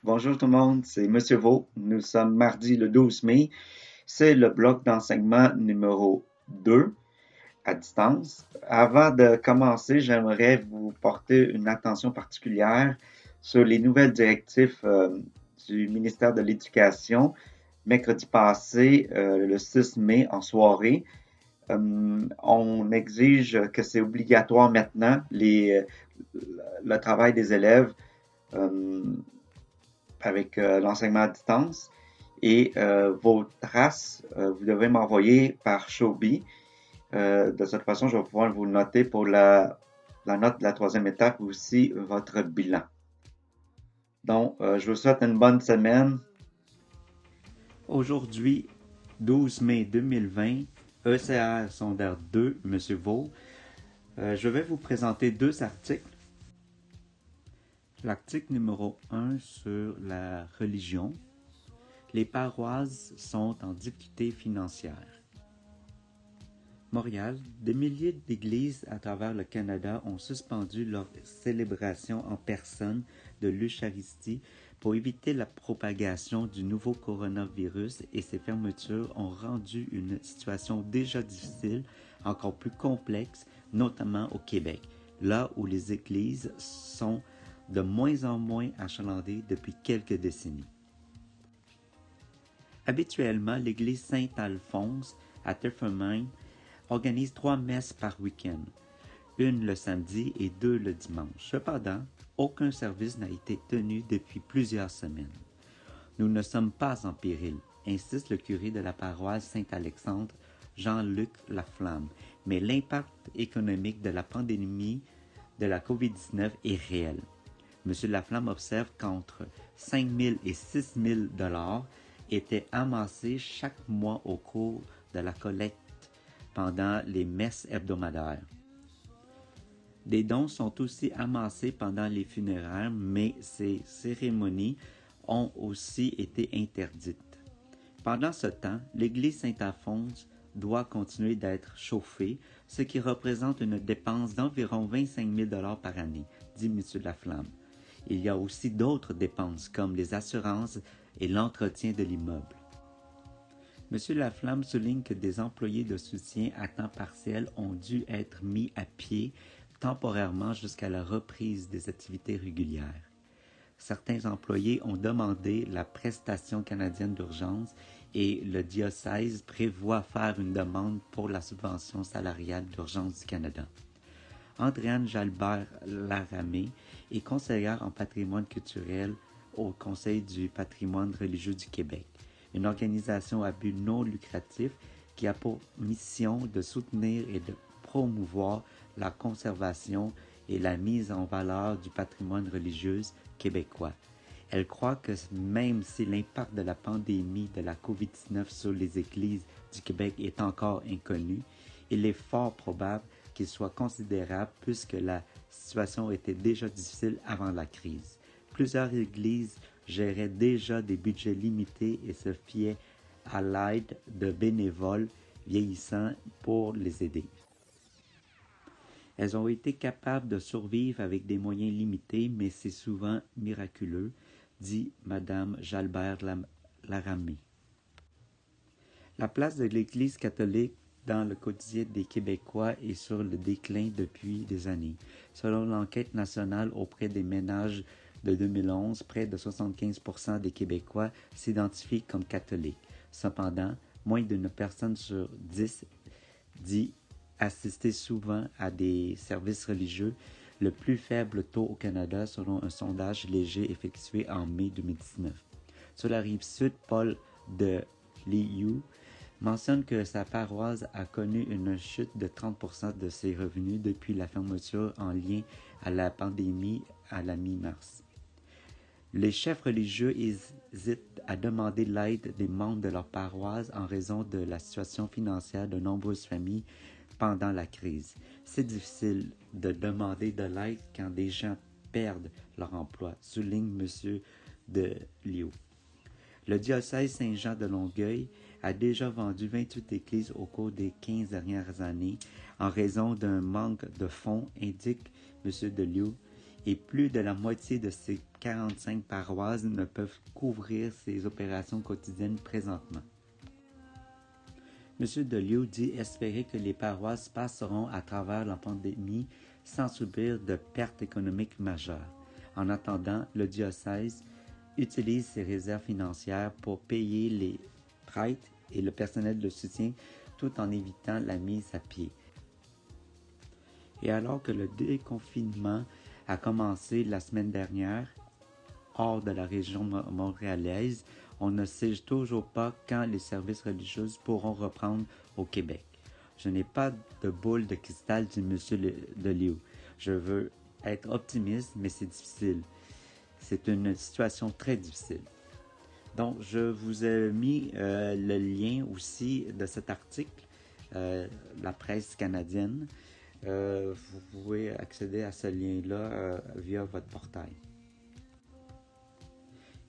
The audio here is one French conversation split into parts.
Bonjour tout le monde, c'est Monsieur Vaux. Nous sommes mardi le 12 mai. C'est le bloc d'enseignement numéro 2 à distance. Avant de commencer, j'aimerais vous porter une attention particulière sur les nouvelles directives du ministère de l'Éducation. Mercredi passé, le 6 mai, en soirée, on exige que c'est obligatoire maintenant le travail des élèves euh, avec l'enseignement à distance. Et vos traces, vous devez m'envoyer par Shobi. De cette façon, je vais pouvoir vous noter pour la note de la troisième étape, aussi votre bilan. Donc, je vous souhaite une bonne semaine. Aujourd'hui, 12 mai 2020, ECR Sondaire 2, Monsieur Vaux. Je vais vous présenter deux articles. L'article numéro 1 sur la religion. Les paroisses sont en difficulté financière. Montréal, des milliers d'églises à travers le Canada ont suspendu leur célébration en personne de l'Eucharistie pour éviter la propagation du nouveau coronavirus, et ces fermetures ont rendu une situation déjà difficile encore plus complexe, notamment au Québec, là où les églises sont de moins en moins achalandées depuis quelques décennies. Habituellement, l'église Saint-Alphonse à Teffermine organise 3 messes par week-end, une le samedi et 2 le dimanche. Cependant, aucun service n'a été tenu depuis plusieurs semaines. Nous ne sommes pas en péril, insiste le curé de la paroisse Saint-Alexandre, Jean-Luc Laflamme, mais l'impact économique de la pandémie de la COVID-19 est réel. M. Laflamme observe qu'entre 5 000 et 6 000 $ étaient amassés chaque mois au cours de la collecte pendant les messes hebdomadaires. Des dons sont aussi amassés pendant les funérailles, mais ces cérémonies ont aussi été interdites. Pendant ce temps, l'église Saint-Alphonse doit continuer d'être chauffée, ce qui représente une dépense d'environ 25 000 $ par année, dit M. Laflamme. Il y a aussi d'autres dépenses comme les assurances et l'entretien de l'immeuble. M. Laflamme souligne que des employés de soutien à temps partiel ont dû être mis à pied temporairement jusqu'à la reprise des activités régulières. Certains employés ont demandé la prestation canadienne d'urgence et le diocèse prévoit faire une demande pour la subvention salariale d'urgence du Canada. Andréane Jalbert-Laramé est conseillère en patrimoine culturel au Conseil du patrimoine religieux du Québec, une organisation à but non lucratif qui a pour mission de soutenir et de promouvoir la conservation et la mise en valeur du patrimoine religieux québécois. Elle croit que même si l'impact de la pandémie de la COVID-19 sur les églises du Québec est encore inconnu, il est fort probable qu'il soit considérable puisque la situation était déjà difficile avant la crise. Plusieurs églises géraient déjà des budgets limités et se fiaient à l'aide de bénévoles vieillissants pour les aider. Elles ont été capables de survivre avec des moyens limités, mais c'est souvent miraculeux, dit Mme Jalbert-Laramé. La place de l'Église catholique dans le quotidien des Québécois est sur le déclin depuis des années. Selon l'enquête nationale auprès des ménages de 2011, près de 75% des Québécois s'identifient comme catholiques. Cependant, moins d'une personne sur 10 dit assister souvent à des services religieux, le plus faible taux au Canada selon un sondage léger effectué en mai 2019. Sur la rive sud, Paul de Liu mentionne que sa paroisse a connu une chute de 30% de ses revenus depuis la fermeture en lien à la pandémie à la mi-mars. Les chefs religieux hésitent à demander l'aide des membres de leur paroisse en raison de la situation financière de nombreuses familles pendant la crise. C'est difficile de demander de l'aide quand des gens perdent leur emploi, souligne M. de Liu. Le diocèse Saint-Jean de Longueuil a déjà vendu 28 églises au cours des 15 dernières années en raison d'un manque de fonds, indique M. de Liu. et plus de la moitié de ces 45 paroisses ne peuvent couvrir ces opérations quotidiennes présentement. M. Deliu dit espérer que les paroisses passeront à travers la pandémie sans subir de pertes économiques majeures. En attendant, le diocèse utilise ses réserves financières pour payer les prêtres et le personnel de soutien tout en évitant la mise à pied. Et alors que le déconfinement a commencé la semaine dernière, hors de la région montréalaise, on ne sait toujours pas quand les services religieux pourront reprendre au Québec. Je n'ai pas de boule de cristal, dit M. Deliu. Je veux être optimiste, mais c'est difficile. C'est une situation très difficile. Donc, je vous ai mis le lien aussi de cet article, la presse canadienne. Vous pouvez accéder à ce lien-là via votre portail.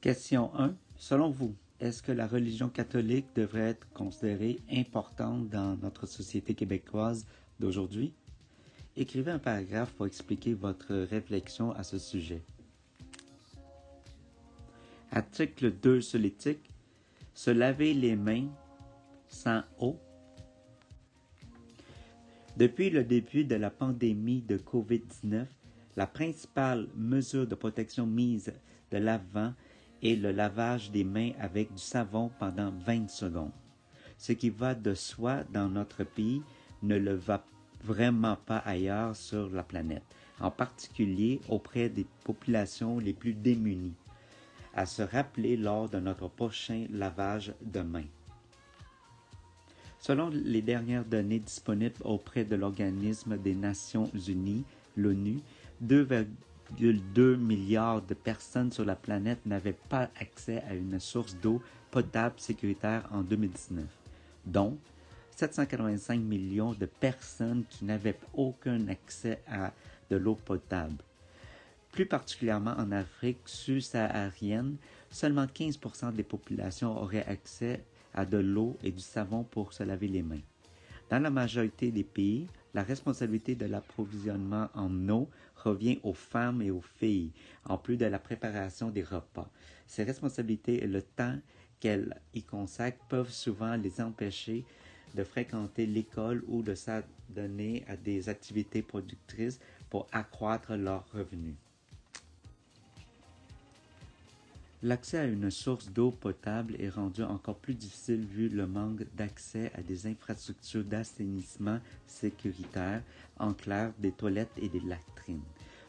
Question 1. Selon vous, est-ce que la religion catholique devrait être considérée importante dans notre société québécoise d'aujourd'hui? Écrivez un paragraphe pour expliquer votre réflexion à ce sujet. Article 2 sur l'éthique. Se laver les mains sans eau. Depuis le début de la pandémie de COVID-19, la principale mesure de protection mise de l'avant est le lavage des mains avec du savon pendant 20 secondes. Ce qui va de soi dans notre pays ne le va vraiment pas ailleurs sur la planète, en particulier auprès des populations les plus démunies, à se rappeler lors de notre prochain lavage de mains. Selon les dernières données disponibles auprès de l'Organisme des Nations Unies, l'ONU, 2,2 milliards de personnes sur la planète n'avaient pas accès à une source d'eau potable sécuritaire en 2019, dont 785 millions de personnes qui n'avaient aucun accès à de l'eau potable. Plus particulièrement en Afrique subsaharienne, seulement 15% des populations auraient accès à de l'eau et du savon pour se laver les mains. Dans la majorité des pays, la responsabilité de l'approvisionnement en eau revient aux femmes et aux filles, en plus de la préparation des repas. Ces responsabilités et le temps qu'elles y consacrent peuvent souvent les empêcher de fréquenter l'école ou de s'adonner à des activités productrices pour accroître leurs revenus. L'accès à une source d'eau potable est rendu encore plus difficile vu le manque d'accès à des infrastructures d'assainissement sécuritaires, en clair des toilettes et des latrines.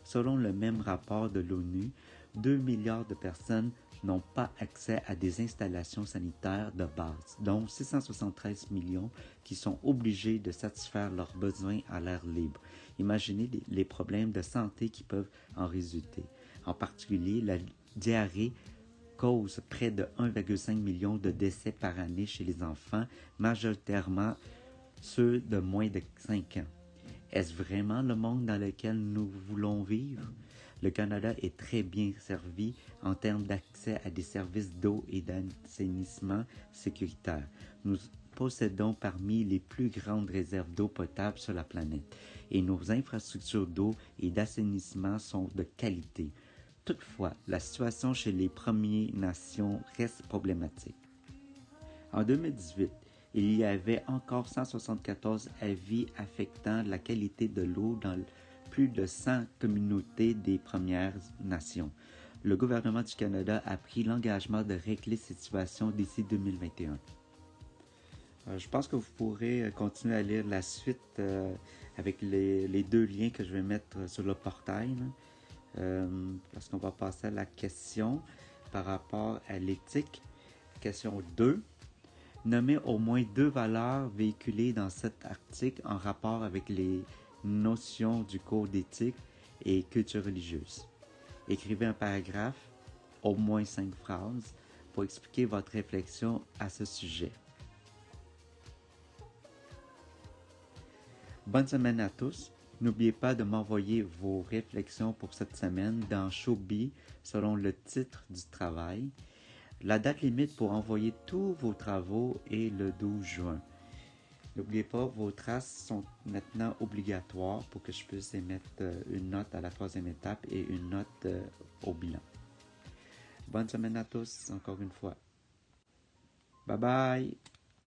Selon le même rapport de l'ONU, 2 milliards de personnes n'ont pas accès à des installations sanitaires de base, dont 673 millions qui sont obligés de satisfaire leurs besoins à l'air libre. Imaginez les problèmes de santé qui peuvent en résulter. En particulier, la diarrhée cause près de 1,5 million de décès par année chez les enfants, majoritairement ceux de moins de 5 ans. Est-ce vraiment le monde dans lequel nous voulons vivre? Le Canada est très bien servi en termes d'accès à des services d'eau et d'assainissement sécuritaire. Nous possédons parmi les plus grandes réserves d'eau potable sur la planète et nos infrastructures d'eau et d'assainissement sont de qualité. Toutefois, la situation chez les Premières Nations reste problématique. En 2018, il y avait encore 174 avis affectant la qualité de l'eau dans plus de 100 communautés des Premières Nations. Le gouvernement du Canada a pris l'engagement de régler cette situation d'ici 2021. Je pense que vous pourrez continuer à lire la suite avec les deux liens que je vais mettre sur le portail. Parce qu'on va passer à la question par rapport à l'éthique. Question 2. Nommez au moins 2 valeurs véhiculées dans cet article en rapport avec les notions du cours d'éthique et culture religieuse. Écrivez un paragraphe, au moins 5 phrases, pour expliquer votre réflexion à ce sujet. Bonne semaine à tous. N'oubliez pas de m'envoyer vos réflexions pour cette semaine dans Showbie selon le titre du travail. La date limite pour envoyer tous vos travaux est le 12 juin. N'oubliez pas, vos traces sont maintenant obligatoires pour que je puisse émettre une note à la 3e étape et une note au bilan. Bonne semaine à tous, encore une fois. Bye bye!